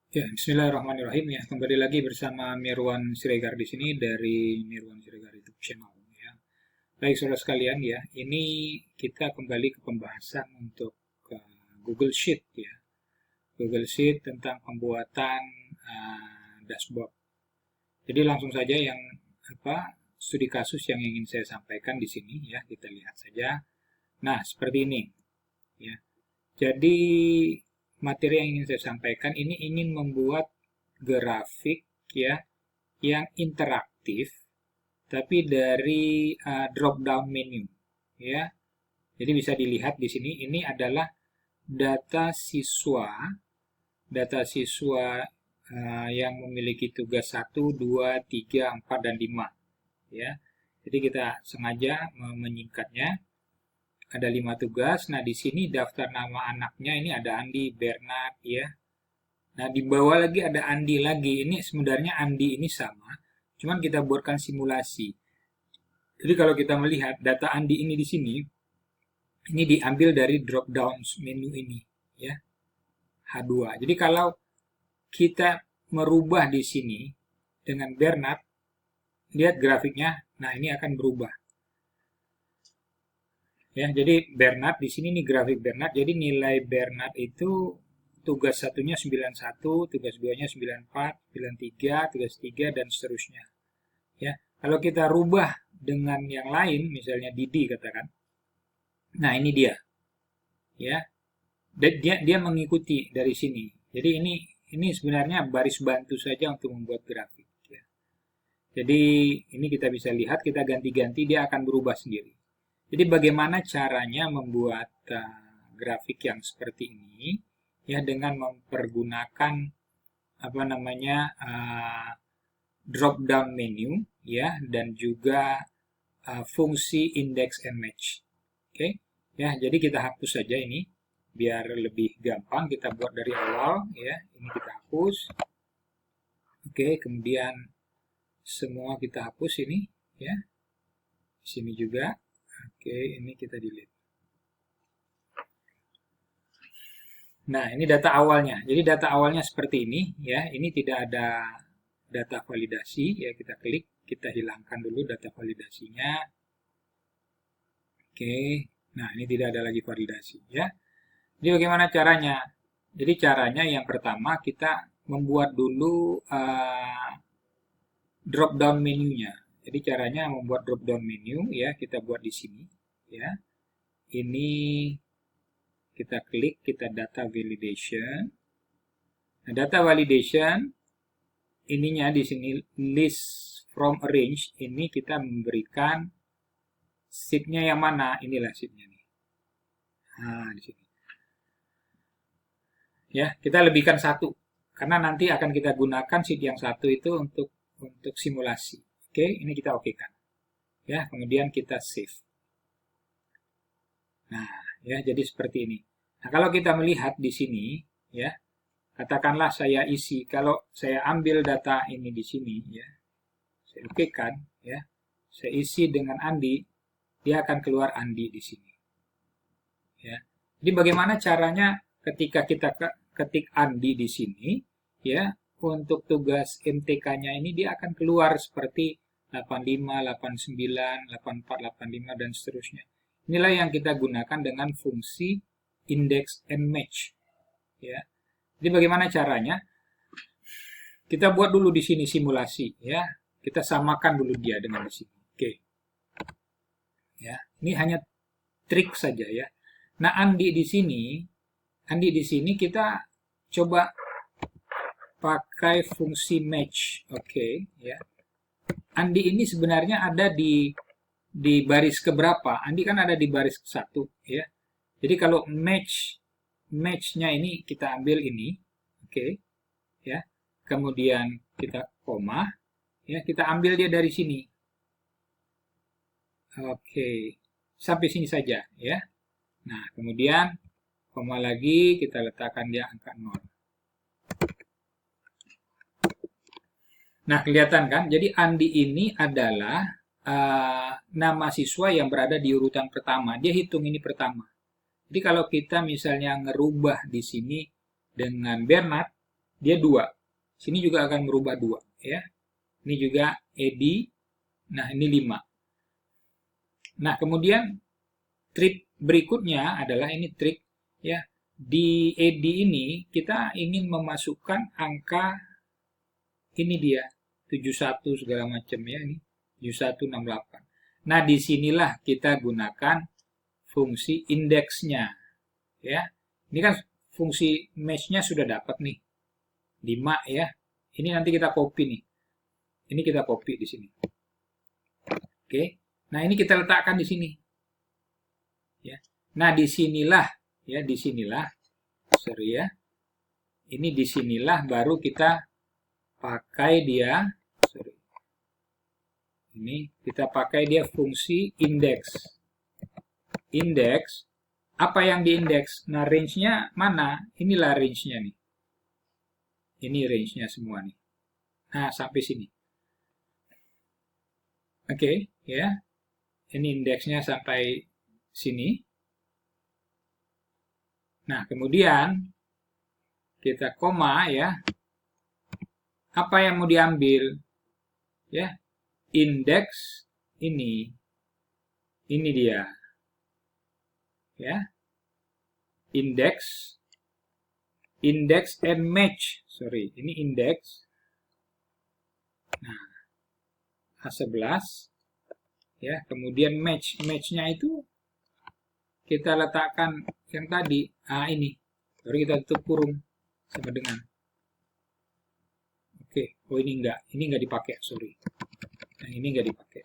Ya, Bismillahirrahmanirrahim ya. Kembali lagi bersama Mirwan Siregar di sini dari Mirwan Siregar YouTube channel ya. Baik, saudara sekalian ya, ini kita kembali ke pembahasan untuk Google Sheet ya. Google Sheet tentang pembuatan dashboard. Jadi langsung saja yang studi kasus yang ingin saya sampaikan di sini ya, kita lihat saja. Nah, seperti ini ya. Jadi materi yang ingin saya sampaikan ini ingin membuat grafik ya yang interaktif tapi dari drop down menu ya. Jadi bisa dilihat di sini ini adalah data siswa yang memiliki tugas 1, 2, 3, 4 dan 5 ya. Jadi kita sengaja menyingkatnya ada 5 tugas. Nah, di sini daftar nama anaknya ini ada Andi, Bernard ya. Nah, di bawah lagi ada Andi lagi. Ini sebenarnya Andi ini sama, cuman kita buatkan simulasi. Jadi kalau kita melihat data Andi ini di sini, ini diambil dari drop down menu ini, ya, H2. Jadi kalau kita merubah di sini dengan Bernard, lihat grafiknya, nah ini akan berubah. Ya, jadi Bernard di sini nih grafik Bernard. Jadi nilai Bernard itu tugas satunya 91, tugas duanya 94, 93, tugas 3 dan seterusnya. Ya, kalau kita rubah dengan yang lain, misalnya Didi katakan. Nah, ini dia. Ya. Dia mengikuti dari sini. Jadi ini sebenarnya baris bantu saja untuk membuat grafik ya. Jadi ini kita bisa lihat kita ganti-ganti dia akan berubah sendiri. Jadi bagaimana caranya membuat grafik yang seperti ini ya dengan mempergunakan drop down menu ya dan juga fungsi index and match. Oke. Ya, jadi kita hapus saja ini biar lebih gampang kita buat dari awal ya. Ini kita hapus. Oke, kemudian semua kita hapus ini ya. Sini juga. Oke, ini kita delete. Nah, ini data awalnya. Jadi data awalnya seperti ini ya. Ini tidak ada data validasi ya, kita klik, kita hilangkan dulu data validasinya. Oke. Nah, ini tidak ada lagi validasi ya. Jadi bagaimana caranya? Jadi caranya yang pertama kita membuat dulu drop down menunya. Jadi caranya membuat drop down menu ya, kita buat di sini ya. Ini kita klik, kita data validation. Nah, data validation ininya di sini list from arrange ini kita memberikan sheet-nya yang mana? Inilah sheet-nya nih. Nah, di sini. Ya, kita lebihkan satu karena nanti akan kita gunakan sheet yang satu itu untuk simulasi. Oke, ini kita okekan. Ya, kemudian kita save. Nah, ya jadi seperti ini. Nah, kalau kita melihat di sini, ya, katakanlah saya isi, kalau saya ambil data ini di sini, ya, saya okekan, ya, saya isi dengan Andi, dia akan keluar Andi di sini. Ya, jadi bagaimana caranya ketika kita ketik Andi di sini, ya, untuk tugas MTK-nya ini dia akan keluar seperti 85, 89, 84, 85 dan seterusnya. Inilah yang kita gunakan dengan fungsi index and match. Ya. Jadi bagaimana caranya? Kita buat dulu di sini simulasi, ya. Kita samakan dulu dia dengan di sini. Oke. Ya, ini hanya trik saja ya. Nah, Andi di sini kita coba pakai fungsi match. Oke, ya. Andi ini sebenarnya ada di baris keberapa? Andi kan ada di baris ke-1 ya. Jadi kalau match-nya ini kita ambil ini, oke, ya. Kemudian kita koma, ya, kita ambil dia dari sini. Oke. Sampai sini saja ya. Nah, kemudian koma lagi kita letakkan dia angka 0. Nah, kelihatan kan? Jadi Andi ini adalah nama siswa yang berada di urutan pertama. Dia hitung ini pertama. Jadi kalau kita misalnya ngerubah di sini dengan Bernard, dia 2. Sini juga akan merubah 2, ya. Ini juga AD. Nah, ini 5. Nah, kemudian trik berikutnya adalah ini trik, ya. Di AD ini kita ingin memasukkan angka ini dia 71 segala macam, ya, ini 7168. Nah, disinilah kita gunakan fungsi indeksnya, ya. Ini kan fungsi match-nya sudah dapat nih 5, ya. Ini nanti kita copy nih. Ini kita copy di sini. Oke. Nah, ini kita letakkan di sini. Ya. Nah, disinilah, ya, disinilah, sorry ya. Ini disinilah baru kita pakai dia, sorry. Ini kita pakai dia fungsi indeks. Indeks, apa yang diindeks? Nah, range-nya mana? Inilah range-nya nih. Ini range-nya semua nih. Nah, sampai sini. Oke, ya. Ini indeksnya sampai sini. Nah, kemudian kita koma, ya. Apa yang mau diambil? Ya, indeks ini. Ini dia. Ya. Indeks and match. Sorry, ini indeks. Nah, A11. Ya, kemudian match-nya itu kita letakkan yang tadi, ini. Baru kita tutup kurung sama dengan. Oke, oh ini enggak dipakai, sorry. Nah, ini enggak dipakai.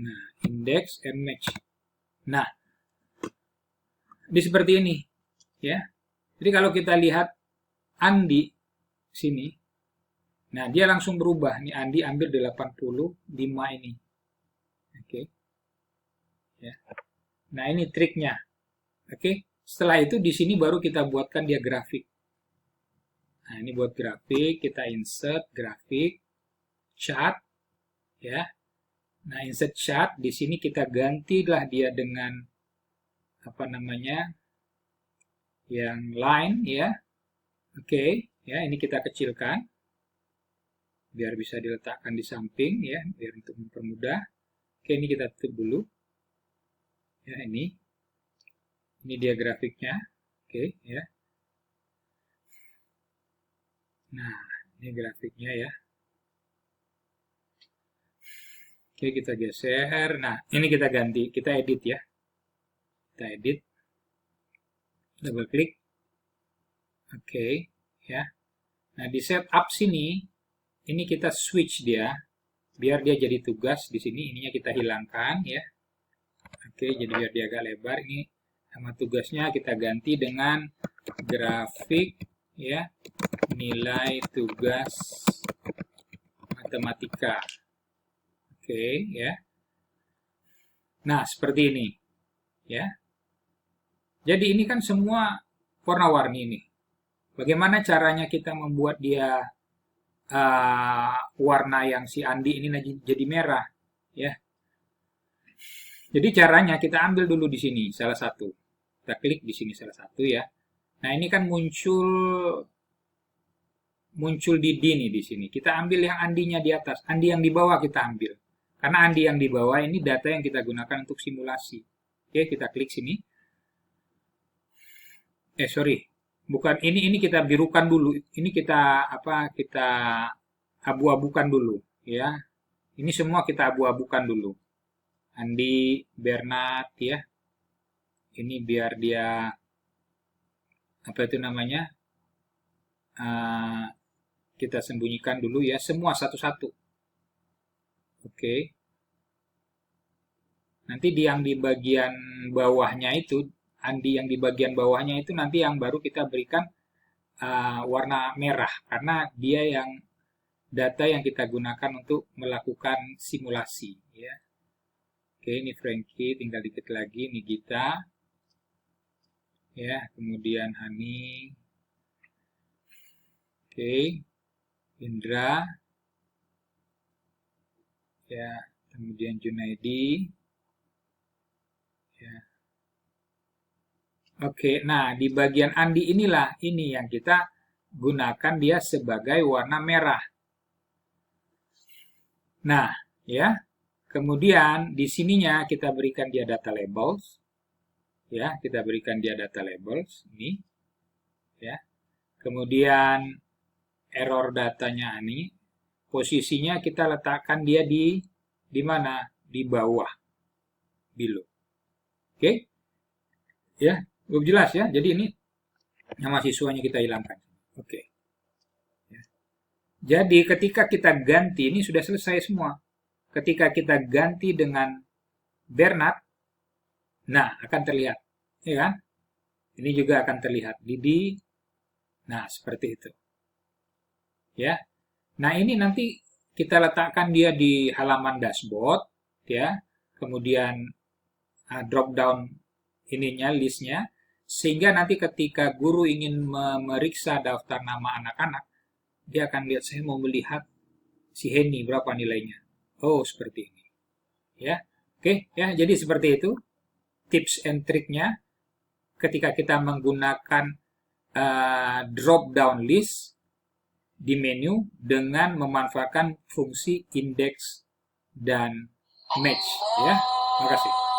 Nah, index and match. Nah, di seperti ini, ya. Jadi kalau kita lihat Andi sini, nah dia langsung berubah. Nih Andi ambil 85 ini. Oke. Ya. Nah, ini triknya. Oke. Setelah itu di sini baru kita buatkan dia grafik. Nah, ini buat grafik, kita insert grafik, chart, ya. Nah, insert chart, di sini kita gantilah dia dengan apa namanya, yang line, ya. Oke, ya, ini kita kecilkan, biar bisa diletakkan di samping, ya, biar untuk mempermudah. Oke, ini kita tutup dulu, ya, ini dia grafiknya, oke, ya. Nah, ini grafiknya, ya. Oke, kita geser. Nah, ini kita ganti, kita edit, ya. Kita edit. Double klik. Oke, ya. Nah, di setup sini, ini kita switch dia, biar dia jadi tugas di sini. Ininya kita hilangkan, ya. Oke, jadi biar dia agak lebar. Ini nama tugasnya kita ganti dengan grafik, ya, nilai tugas matematika. Oke, ya. Nah, seperti ini, ya. Jadi ini kan semua warna-warni nih. Bagaimana caranya kita membuat dia warna yang si Andi ini jadi merah, ya. Jadi caranya kita ambil dulu di sini salah satu. Kita klik di sini salah satu, ya. Nah, ini kan muncul di D nih di sini. Kita ambil yang Andinya di atas, Andi yang di bawah kita ambil. Karena Andi yang di bawah ini data yang kita gunakan untuk simulasi. Oke, kita klik sini. Sorry. Bukan ini kita birukan dulu. Ini kita kita abu-abukan dulu, ya. Ini semua kita abu-abukan dulu. Andi, Bernard, ya. Ini biar dia apa itu namanya? Kita sembunyikan dulu, ya, semua satu-satu. Oke. Nanti yang di bagian bawahnya itu, Andi yang di bagian bawahnya itu nanti yang baru kita berikan warna merah, karena dia yang data yang kita gunakan untuk melakukan simulasi, ya. Oke, ini Frankie, tinggal dikit lagi, ini Gita, ya, kemudian Hani, oke, Indra, ya, kemudian Junaidi, ya. Oke, nah di bagian Andi inilah ini yang kita gunakan dia sebagai warna merah. Nah, ya. Kemudian di sininya kita berikan dia data labels. Ya, kita berikan dia data labels ini, ya. Kemudian error datanya ini posisinya kita letakkan dia di mana? Di bawah, below. Oke? Ya, belum jelas ya. Jadi ini nama siswanya kita hilangkan. Oke. Ya. Jadi ketika kita ganti ini sudah selesai semua. Ketika kita ganti dengan Bernard, nah akan terlihat, ya kan? Ini juga akan terlihat Didi. Nah, seperti itu. Ya. Nah, ini nanti kita letakkan dia di halaman dashboard, ya. Kemudian drop down ininya listnya, sehingga nanti ketika guru ingin memeriksa daftar nama anak-anak, dia akan lihat saya mau melihat si Henny berapa nilainya. Oh, seperti ini. Ya. Oke, ya. Jadi seperti itu tips and triknya ketika kita menggunakan drop down list di menu dengan memanfaatkan fungsi index dan match, ya. Terima kasih.